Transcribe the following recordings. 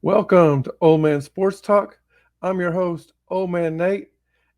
Welcome to Old Man Sports Talk. I'm your host, Old Man Nate,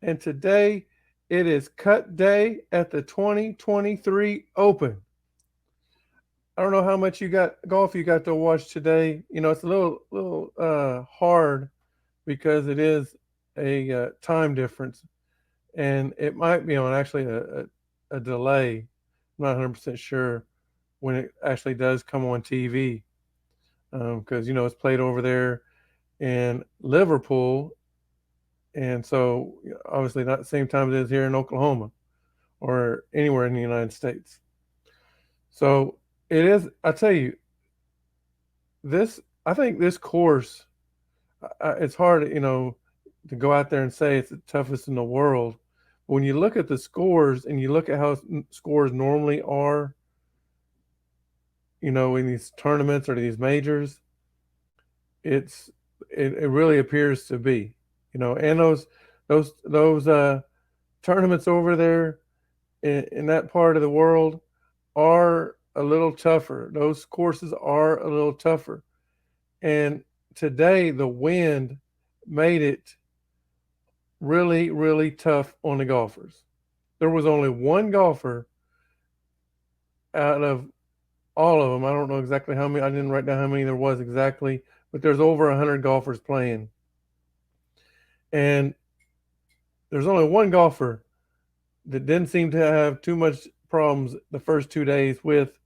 and today it is cut day at the 2023 Open. I don't know how much golf you got to watch today. It's a little hard because it is a time difference, and it might be on actually a delay. I'm not 100% sure when it actually does come on TV because it's played over there in Liverpool, and so obviously not the same time it is here in Oklahoma or anywhere in the United States. So it is. I tell you, this. I think this course. It's hard, to go out there and say it's the toughest in the world. But when you look at the scores and you look at how scores normally are, in these tournaments or these majors, it's it really appears to be, and those tournaments over there in that part of the world are a little tougher. Those courses are a little tougher. And today, the wind made it really, really tough on the golfers. There was only one golfer out of all of them. I don't know exactly how many. I didn't write down how many there was exactly, but there's over 100 golfers playing. And there's only one golfer that didn't seem to have too much problems the first 2 days with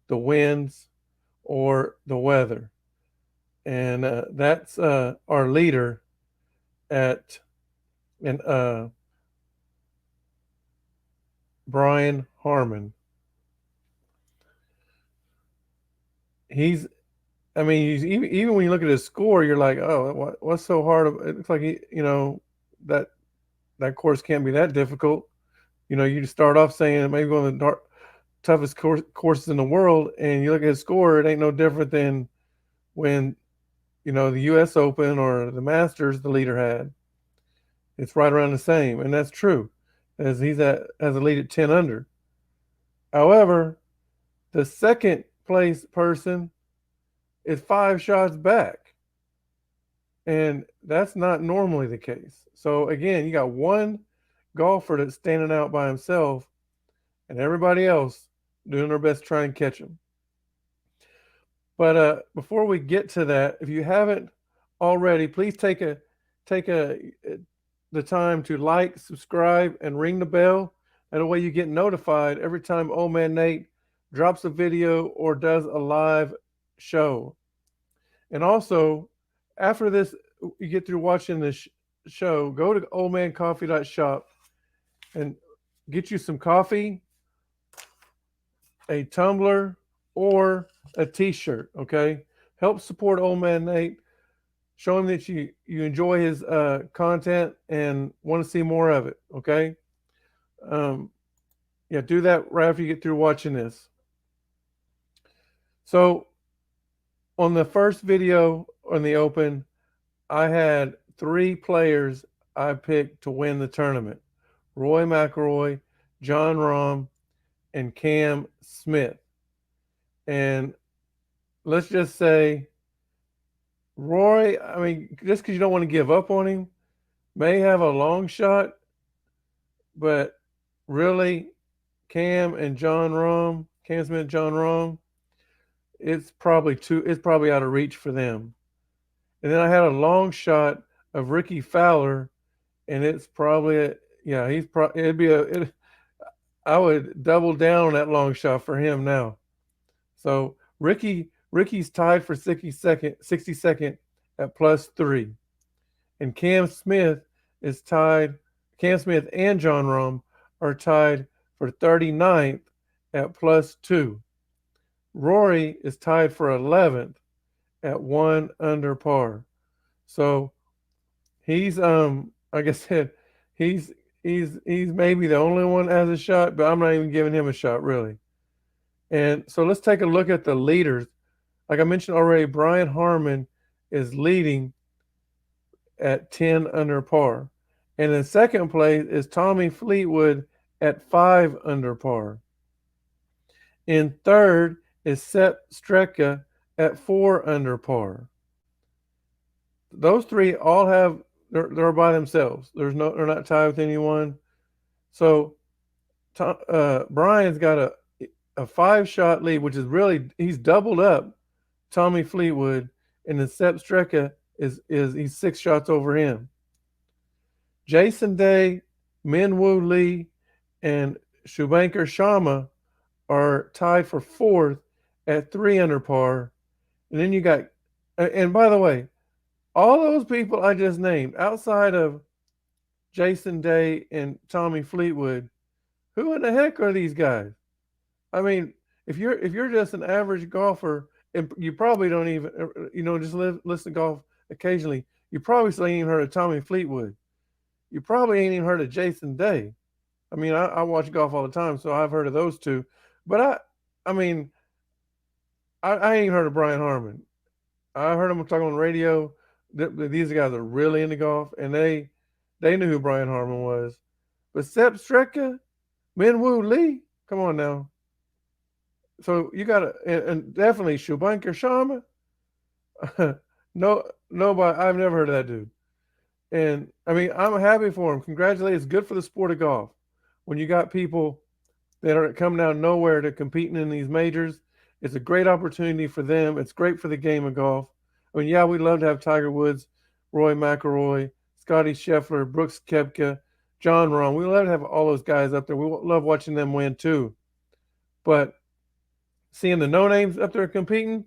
the winds or the weather. And that's our leader at and Brian Harmon. He's, I mean, even when you look at his score, you're like, oh, what's so hard? It looks like that that course can't be that difficult. You start off saying maybe one of the toughest courses in the world, and you look at his score, it ain't no different than when the U.S. Open or the Masters the leader had. It's right around the same, and that's true, as he's as a lead at 10 under. However, the second place person is 5 shots back, and that's not normally the case. So again, you got one golfer that's standing out by himself, and everybody else doing their best to try and catch him. But before we get to that, if you haven't already, please take the time to like, subscribe, and ring the bell. That way you get notified every time Old Man Nate drops a video or does a live show. And also, after this, you get through watching this show, go to oldmancoffee.shop and get you some coffee, a tumbler, or a t-shirt, okay? Help support Old Man Nate. Show him that you enjoy his content and want to see more of it, okay? Um, yeah, do that right after you get through watching this. So on the first video on the Open, I had 3 players I picked to win the tournament: Roy McIlroy, Jon Rahm, and Cam Smith. And let's just say Roy, I mean, just because you don't want to give up on him, may have a long shot, but really, Cam Smith, Jon Rahm, it's probably out of reach for them. And then I had a long shot of Ricky Fowler, and it's probably yeah, I would double down on that long shot for him now. So Ricky's tied for 62nd at +3. And Cam Smith and Jon Rahm are tied for 39th at +2. Rory is tied for 11th at 1 under par. So he's like I said, he's he's maybe the only one that has a shot, but I'm not even giving him a shot really. And so let's take a look at the leaders. Like I mentioned already, Brian Harmon is leading at 10 under par. And in second place is Tommy Fleetwood at 5 under par. In third is Sepp Straka at 4 under par. those three all have they're by themselves. They're not tied with anyone. So Brian's got a 5 shot lead, which is really he's doubled up Tommy Fleetwood, and then Sepp Streka is he's 6 shots over him. Jason Day, Minwoo Lee, and Shubankar Sharma are tied for fourth at 3 under par. And then you got, and by the way, all those people I just named, outside of Jason Day and Tommy Fleetwood, who in the heck are these guys? I mean, if you're just an average golfer, and you probably don't even just listen to golf occasionally, you probably still ain't even heard of Tommy Fleetwood. You probably ain't even heard of Jason Day. I mean, I watch golf all the time, so I've heard of those two. But I mean, I ain't heard of Brian Harmon. I heard him talk on the radio. These guys are really into golf, and they knew who Brian Harmon was. But Sepp Streka, Minwoo Lee, come on now. So you got to, and definitely Shubankar Sharma. No, nobody. I've never heard of that dude. And I mean, I'm happy for him. Congratulations. It's good for the sport of golf. When you got people that are coming out of nowhere to competing in these majors, it's a great opportunity for them. It's great for the game of golf. I mean, yeah, we'd love to have Tiger Woods, Roy McIlroy, Scotty Scheffler, Brooks Koepka, John Rahm. We love to have all those guys up there. We love watching them win too. But seeing the no names up there competing,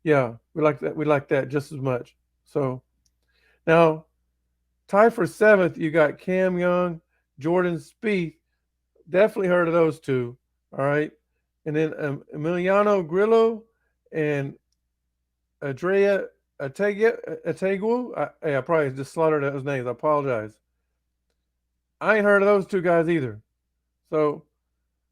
yeah, we like that. We like that just as much. So now, tied for seventh, you got Cam Young, Jordan Spieth. Definitely heard of those two. All right, and then Emiliano Grillo and Andrea Ategwu. I probably just slaughtered those names. I apologize. I ain't heard of those two guys either. So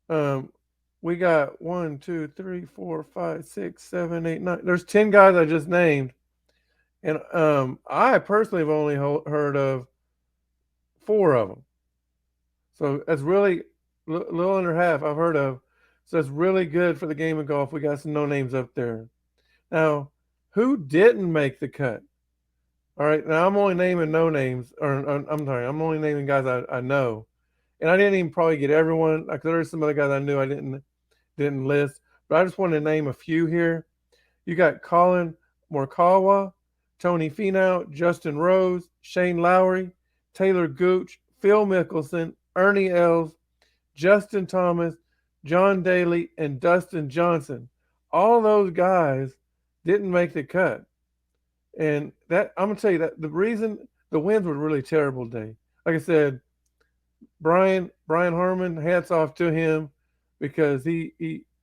um, we got 1, 2, 3, 4, 5, 6, 7, 8, 9. There's 10 guys I just named, and I personally have only heard of 4 of them. So that's really little under half I've heard of. So that's really good for the game of golf. We got some no names up there. Now, who didn't make the cut? All right. Now I'm only naming no names, or I'm sorry, I'm only naming guys I know, and I didn't even probably get everyone. Like there's some other guys I knew I didn't list, but I just want to name a few here. You got Colin Morikawa, Tony Finau, Justin Rose, Shane Lowry, Taylor Gooch, Phil Mickelson, Ernie Els, Justin Thomas, John Daly, and Dustin Johnson. All those guys didn't make the cut. And that I'm gonna tell you that the reason the winds were really terrible today. Like I said, Brian Harmon, hats off to him because he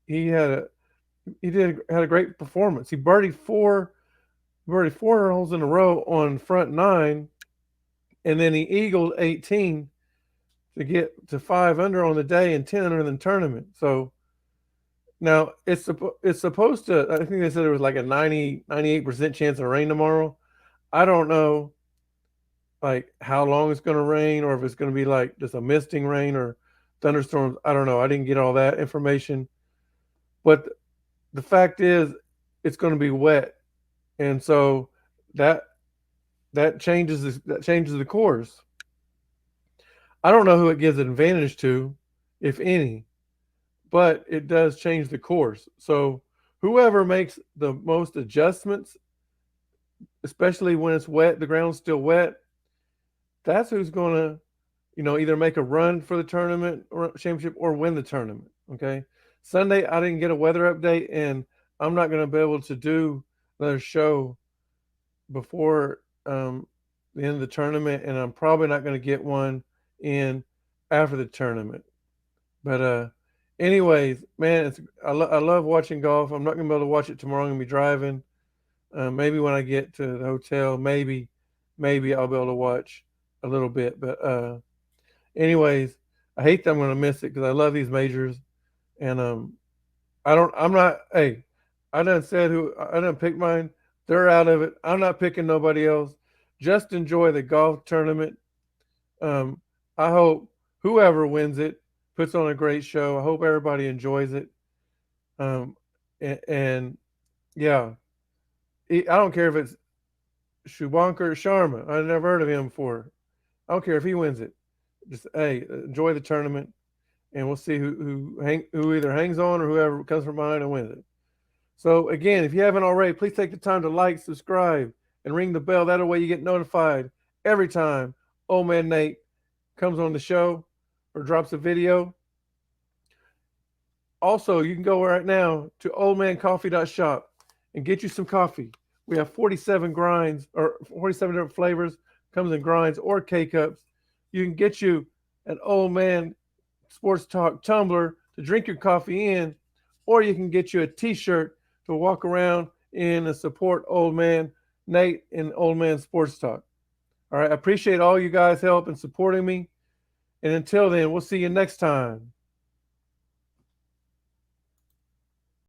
had a great performance. He birdied 4 holes in a row on front nine, and then he eagled 18 to get to 5 under on the day and 10 under in the tournament. So now it's supposed to. I think they said there was like a 98% chance of rain tomorrow. I don't know like how long it's going to rain or if it's going to be like just a misting rain or thunderstorms. I don't know. I didn't get all that information, but the fact is it's going to be wet, and so that that changes the course. I don't know who it gives an advantage to, if any, but it does change the course. So whoever makes the most adjustments, especially when it's wet, the ground's still wet, that's who's going to, either make a run for the tournament or championship or win the tournament. Okay. Sunday, I didn't get a weather update, and I'm not going to be able to do another show before the end of the tournament, and I'm probably not going to get one in after the tournament. But anyways, man, I love watching golf. I'm not gonna be able to watch it tomorrow. I'm gonna be driving. Maybe when I get to the hotel, maybe I'll be able to watch a little bit. But anyways, I hate that I'm gonna miss it because I love these majors, and I don't. I'm not. Hey, I done said who I done picked mine. They're out of it. I'm not picking nobody else. Just enjoy the golf tournament. Um, I hope whoever wins it puts on a great show. I hope everybody enjoys it. Um, and yeah, I don't care if it's Shubankar Sharma. I never heard of him before. I don't care if he wins it. Just hey, enjoy the tournament, and we'll see who either hangs on or whoever comes from behind and wins it. So again, if you haven't already, please take the time to like, subscribe, and ring the bell. That way you get notified every time Old Man Nate comes on the show or drops a video. Also, you can go right now to oldmancoffee.shop and get you some coffee. We have 47 grinds or 47 different flavors, comes in grinds or K cups. You can get you an Old Man Sports Talk tumbler to drink your coffee in, or you can get you a t-shirt to walk around in and support Old Man Nate and Old Man Sports Talk. All right, I appreciate all you guys' help in supporting me. And until then, we'll see you next time.